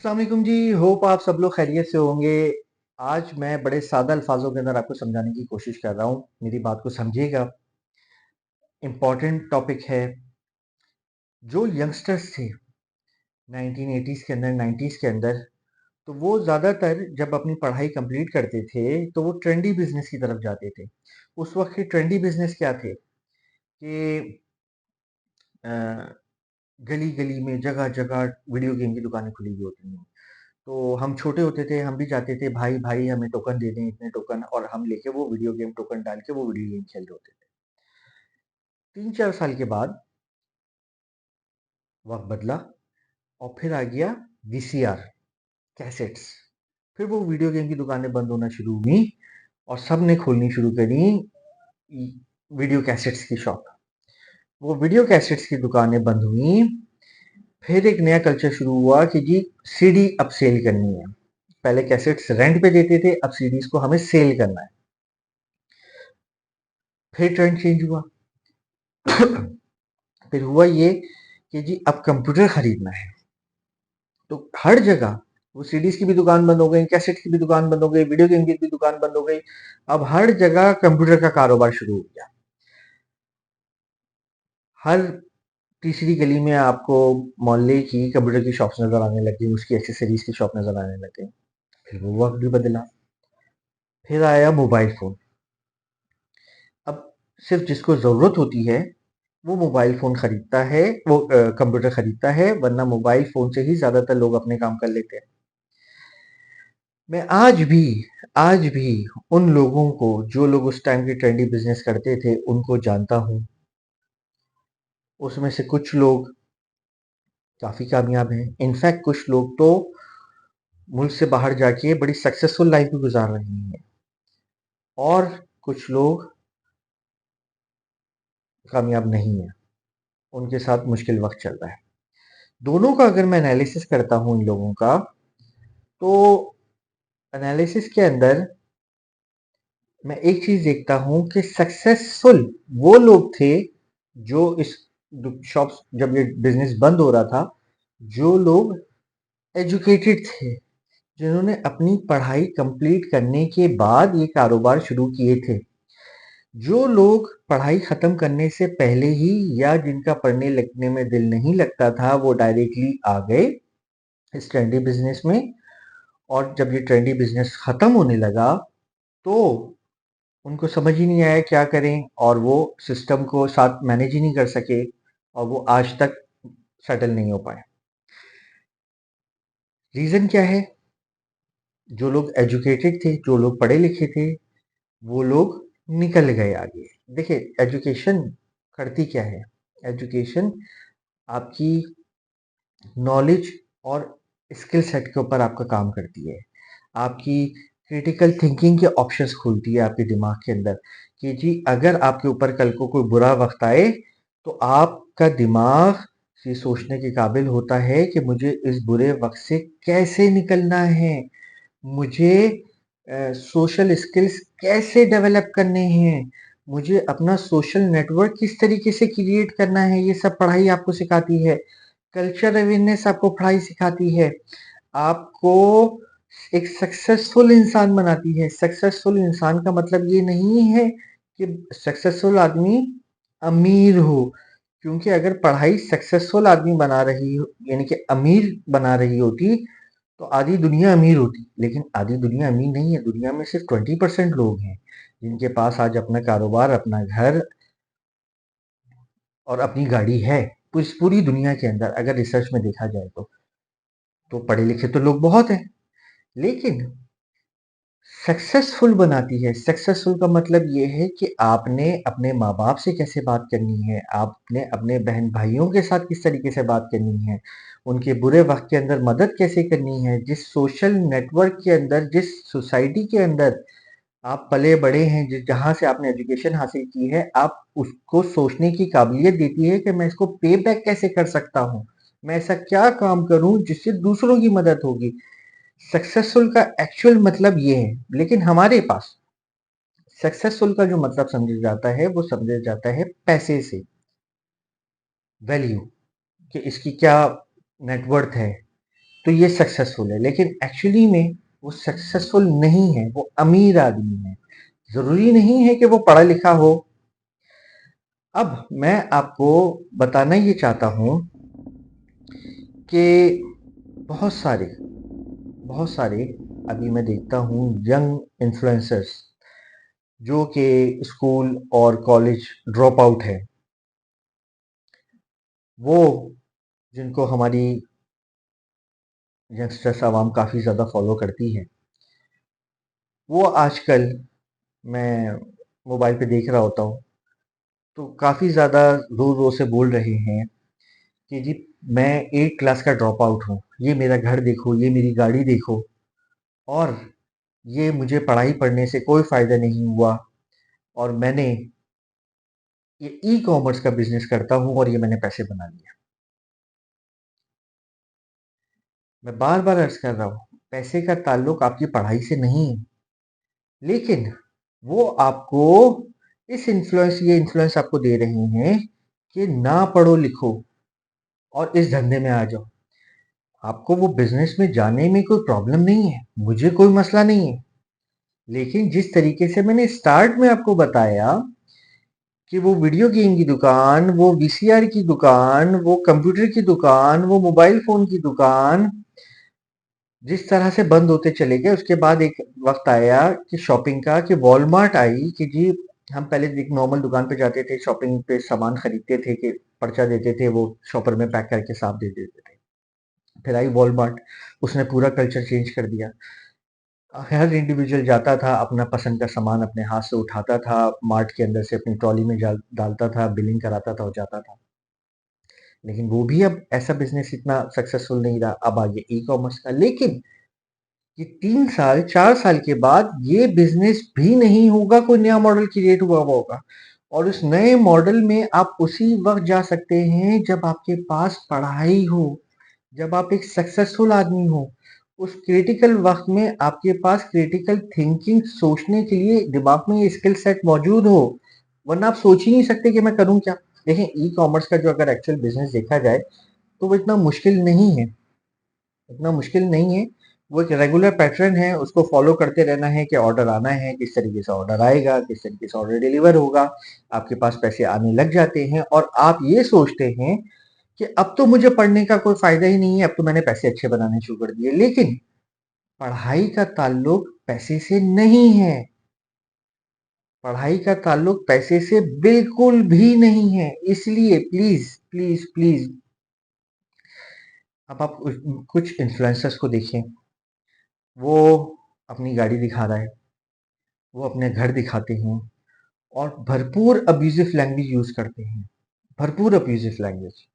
अस्सलाम वालेकुम जी। होप आप सब लोग खैरियत से होंगे। आज मैं बड़े सादा अल्फाजों के अंदर आपको समझाने की कोशिश कर रहा हूँ। मेरी बात को समझिएगा। इम्पोर्टेंट टॉपिक है। जो यंगस्टर्स थे 1980s के अंदर 90s के अंदर, तो वो ज़्यादातर जब अपनी पढ़ाई कंप्लीट करते थे तो वो ट्रेंडी बिजनेस की तरफ जाते थे। उस वक्त के ट्रेंडी बिजनेस क्या थे कि गली गली में जगह जगह वीडियो गेम की दुकानें खुली हुई होती हैं। तो हम छोटे होते थे, हम भी जाते थे, भाई भाई हमें टोकन दे दें, इतने टोकन, और हम लेके वो वीडियो गेम टोकन डाल के वो वीडियो गेम खेल रहे होते थे। 3-4 साल के बाद वक्त बदला और फिर आ गया वीसीआर, कैसेट्स। फिर वो वीडियो गेम की दुकानें बंद होना शुरू हुई और सब ने खोलनी शुरू करी वीडियो कैसेट्स की शॉप। वो वीडियो कैसेट्स की दुकानें बंद हुई। फिर एक नया कल्चर शुरू हुआ कि जी सीडी अब सेल करनी है। पहले कैसेट्स रेंट पे देते थे, अब सीडीज को हमें सेल करना है। फिर ट्रेंड चेंज हुआ। फिर हुआ ये कि जी अब कंप्यूटर खरीदना है। तो हर जगह वो सीडीज की भी दुकान बंद हो गई, कैसेट की भी दुकान बंद हो गई, वीडियो गेम की भी दुकान बंद हो गई। अब हर जगह कंप्यूटर का कारोबार शुरू हो गया। हर तीसरी गली में आपको मोहल्ले की कंप्यूटर की शॉप्स नजर आने लगी, उसकी एक्सेसरीज की शॉप नजर आने लग गई। फिर वो वक्त भी बदला। फिर आया मोबाइल फोन। अब सिर्फ जिसको जरूरत होती है वो मोबाइल फ़ोन खरीदता है, वो कंप्यूटर खरीदता है, वरना मोबाइल फ़ोन से ही ज़्यादातर लोग अपने काम कर लेते हैं। मैं आज भी उन लोगों को, जो लोग उस टाइम के ट्रेंडी बिज़नेस करते थे, उनको जानता हूँ। उसमें से कुछ लोग काफ़ी कामयाब हैं। इनफैक्ट कुछ लोग तो मुल्क से बाहर जाके बड़ी सक्सेसफुल लाइफ़ भी गुज़ार रहे हैं और कुछ लोग कामयाब नहीं हैं, उनके साथ मुश्किल वक़्त चल रहा है। दोनों का अगर मैं एनालिसिस करता हूँ इन लोगों का, तो एनालिसिस के अंदर मैं एक चीज देखता हूं कि सक्सेसफुल वो लोग थे जो इस शॉप्स, जब ये बिजनेस बंद हो रहा था, जो लोग एजुकेटेड थे, जिन्होंने अपनी पढ़ाई कंप्लीट करने के बाद ये कारोबार शुरू किए थे। जो लोग पढ़ाई खत्म करने से पहले ही या जिनका पढ़ने लिखने में दिल नहीं लगता था, वो डायरेक्टली आ गए इस ट्रेंडी बिजनेस में। और जब ये ट्रेंडी बिजनेस खत्म होने लगा तो उनको समझ ही नहीं आया क्या करें, और वो सिस्टम को साथ मैनेज ही नहीं कर सके और वो आज तक सेटल नहीं हो पाए। रीज़न क्या है? जो लोग एजुकेटेड थे, जो लोग पढ़े लिखे थे, वो लोग निकल गए आगे। देखिए, एजुकेशन करती क्या है? एजुकेशन आपकी नॉलेज और स्किल सेट के ऊपर आपका काम करती है। आपकी क्रिटिकल थिंकिंग के ऑप्शंस खोलती है आपके दिमाग के अंदर कि जी अगर आपके ऊपर कल को कोई बुरा वक्त आए तो आपका दिमाग ये सोचने के काबिल होता है कि मुझे इस बुरे वक्त से कैसे निकलना है, मुझे सोशल स्किल्स कैसे डेवलप करने हैं, मुझे अपना सोशल नेटवर्क किस तरीके से क्रिएट करना है। ये सब पढ़ाई आपको सिखाती है। कल्चर अवेयरनेस आपको पढ़ाई सिखाती है। आपको एक सक्सेसफुल इंसान बनाती है। सक्सेसफुल इंसान का मतलब ये नहीं है कि सक्सेसफुल आदमी अमीर हो, क्योंकि अगर पढ़ाई सक्सेसफुल आदमी बना रही हो, यानी कि अमीर बना रही होती, तो आधी दुनिया अमीर होती। लेकिन आधी दुनिया अमीर नहीं है। दुनिया में सिर्फ 20% लोग हैं जिनके पास आज अपना कारोबार, अपना घर और अपनी गाड़ी है। तो इस पूरी दुनिया के अंदर अगर रिसर्च में देखा जाए तो पढ़े लिखे तो लोग बहुत हैं। लेकिन सक्सेसफुल बनाती है, सक्सेसफुल का मतलब ये है कि आपने अपने माँ बाप से कैसे बात करनी है, आपने अपने बहन भाइयों के साथ किस तरीके से बात करनी है, उनके बुरे वक्त के अंदर मदद कैसे करनी है। जिस सोशल नेटवर्क के अंदर, जिस सोसाइटी के अंदर आप पले बड़े हैं, जिस जहाँ से आपने एजुकेशन हासिल की है, आप उसको सोचने की काबिलियत देती है कि मैं इसको पे बैक कैसे कर सकता हूँ, मैं ऐसा क्या काम करूँ जिससे दूसरों की मदद होगी। सक्सेसफुल का एक्चुअल मतलब ये है। लेकिन हमारे पास सक्सेसफुल का जो मतलब समझा जाता है वो समझा जाता है पैसे से, वैल्यू, कि इसकी क्या नेटवर्थ है, तो ये सक्सेसफुल है, लेकिन एक्चुअली में वो सक्सेसफुल नहीं है, वो अमीर आदमी है। ज़रूरी नहीं है कि वो पढ़ा लिखा हो। अब मैं आपको बताना ये चाहता हूँ कि बहुत सारे बहुत सारे अभी मैं देखता हूँ यंग इन्फ्लुएंसर्स जो कि स्कूल और कॉलेज ड्रॉप आउट है, वो जिनको हमारी यंगस्टर्स आवाम काफ़ी ज़्यादा फॉलो करती है, वो आजकल मैं मोबाइल पे देख रहा होता हूँ तो काफ़ी ज़्यादा ज़ोर ज़ोर से बोल रहे हैं कि जी मैं 8 क्लास का ड्रॉप आउट हूँ, ये मेरा घर देखो, ये मेरी गाड़ी देखो, और ये मुझे पढ़ाई पढ़ने से कोई फ़ायदा नहीं हुआ, और मैंने ये ई कॉमर्स का बिजनेस करता हूँ और ये मैंने पैसे बना लिया। मैं बार बार अर्ज कर रहा हूँ, पैसे का ताल्लुक आपकी पढ़ाई से नहीं है, लेकिन वो आपको ये इन्फ्लुएंस आपको दे रहे हैं कि ना पढ़ो लिखो और इस धंधे में आ जाओ। आपको वो बिजनेस में जाने में कोई प्रॉब्लम नहीं है, मुझे कोई मसला नहीं है, लेकिन जिस तरीके से मैंने स्टार्ट में आपको बताया कि वो वीडियो गेम की दुकान, वो वीसीआर की दुकान, वो कंप्यूटर की दुकान, वो मोबाइल फोन की दुकान जिस तरह से बंद होते चले गए, उसके बाद एक वक्त आया कि शॉपिंग का, कि वॉलमार्ट आई कि जी हम पहले एक नॉर्मल दुकान पे जाते थे, शॉपिंग पे सामान खरीदते थे कि पर्चा देते थे, वो शॉपर में पैक करके साफ दे देते थे। फिर आई वॉलमार्ट, उसने पूरा कल्चर चेंज कर दिया। हर इंडिविजुअल जाता था, अपना पसंद का सामान अपने हाथ से उठाता था, मार्ट के अंदर से अपनी ट्रॉली में डालता था, बिलिंग कराता था और जाता था। लेकिन वो भी अब ऐसा बिजनेस इतना सक्सेसफुल नहीं रहा। अब आ गया ई कॉमर्स का, लेकिन ये 3 साल 4 साल के बाद ये बिजनेस भी नहीं होगा, कोई नया मॉडल क्रिएट हुआ हुआ होगा, और उस नए मॉडल में आप उसी वक्त जा सकते हैं जब आपके पास पढ़ाई हो, जब आप एक सक्सेसफुल आदमी हो। उस क्रिटिकल वक्त में आपके पास क्रिटिकल थिंकिंग सोचने के लिए दिमाग में ये स्किल सेट मौजूद हो, वरना आप सोच ही नहीं सकते कि मैं करूं क्या। देखें, ई कॉमर्स का जो अगर एक्चुअल बिजनेस देखा जाए तो वो इतना मुश्किल नहीं है, इतना मुश्किल नहीं है। वो एक रेगुलर पैटर्न है, उसको फॉलो करते रहना है कि ऑर्डर आना है, किस तरीके से ऑर्डर आएगा, किस तरीके से ऑर्डर डिलीवर होगा, आपके पास पैसे आने लग जाते हैं और आप ये सोचते हैं कि अब तो मुझे पढ़ने का कोई फायदा ही नहीं है, अब तो मैंने पैसे अच्छे बनाने शुरू कर दिए। लेकिन पढ़ाई का ताल्लुक पैसे से नहीं है, पढ़ाई का ताल्लुक पैसे से बिल्कुल भी नहीं है। इसलिए प्लीज प्लीज प्लीज, अब आप कुछ इन्फ्लुएंसर्स को देखें, वो अपनी गाड़ी दिखा रहा है, वो अपने घर दिखाते हैं और भरपूर अब्यूजिव लैंग्वेज यूज करते हैं, भरपूर अब्यूजिव लैंग्वेज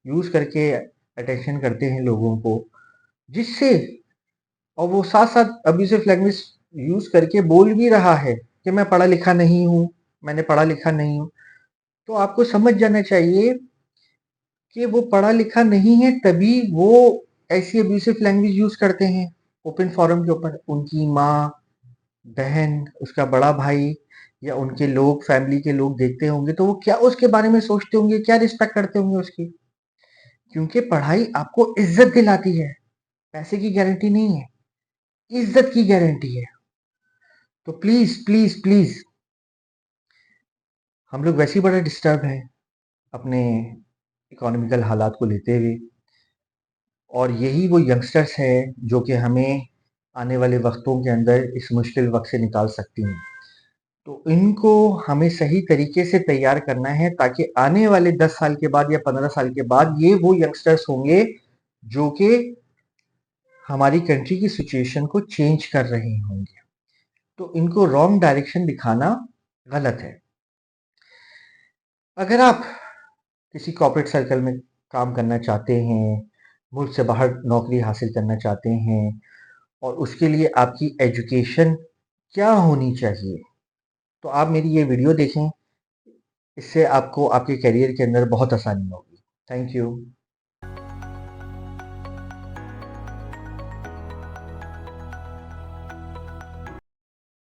यूज करके अटेंशन करते हैं लोगों को, जिससे, और वो साथ साथ अब्यूजिव लैंग्वेज यूज करके बोल भी रहा है कि मैं पढ़ा लिखा नहीं हूँ, मैंने पढ़ा लिखा नहीं हूँ। तो आपको समझ जाना चाहिए कि वो पढ़ा लिखा नहीं है, तभी वो ऐसी अब्यूजिव लैंग्वेज यूज करते हैं ओपन फोरम के ऊपर। उनकी माँ, बहन, उसका बड़ा भाई या उनके लोग, फैमिली के लोग देखते होंगे तो वो क्या उसके बारे में सोचते होंगे, क्या रिस्पेक्ट करते होंगे उसकी। क्योंकि पढ़ाई आपको इज्जत दिलाती है, पैसे की गारंटी नहीं है, इज्जत की गारंटी है। तो प्लीज प्लीज प्लीज, हम लोग वैसे ही बड़ा डिस्टर्ब हैं अपने इकोनॉमिकल हालात को लेते हुए, और यही वो यंगस्टर्स हैं जो कि हमें आने वाले वक्तों के अंदर इस मुश्किल वक्त से निकाल सकती हैं। तो इनको हमें सही तरीके से तैयार करना है, ताकि आने वाले 10 साल के बाद या 15 साल के बाद ये वो यंगस्टर्स होंगे जो कि हमारी कंट्री की सिचुएशन को चेंज कर रहे होंगे। तो इनको रॉन्ग डायरेक्शन दिखाना गलत है। अगर आप किसी कॉर्पोरेट सर्कल में काम करना चाहते हैं, मुल्क से बाहर नौकरी हासिल करना चाहते हैं, और उसके लिए आपकी एजुकेशन क्या होनी चाहिए, तो आप मेरी ये वीडियो देखें। इससे आपको आपके करियर के अंदर बहुत आसानी होगी। Thank you.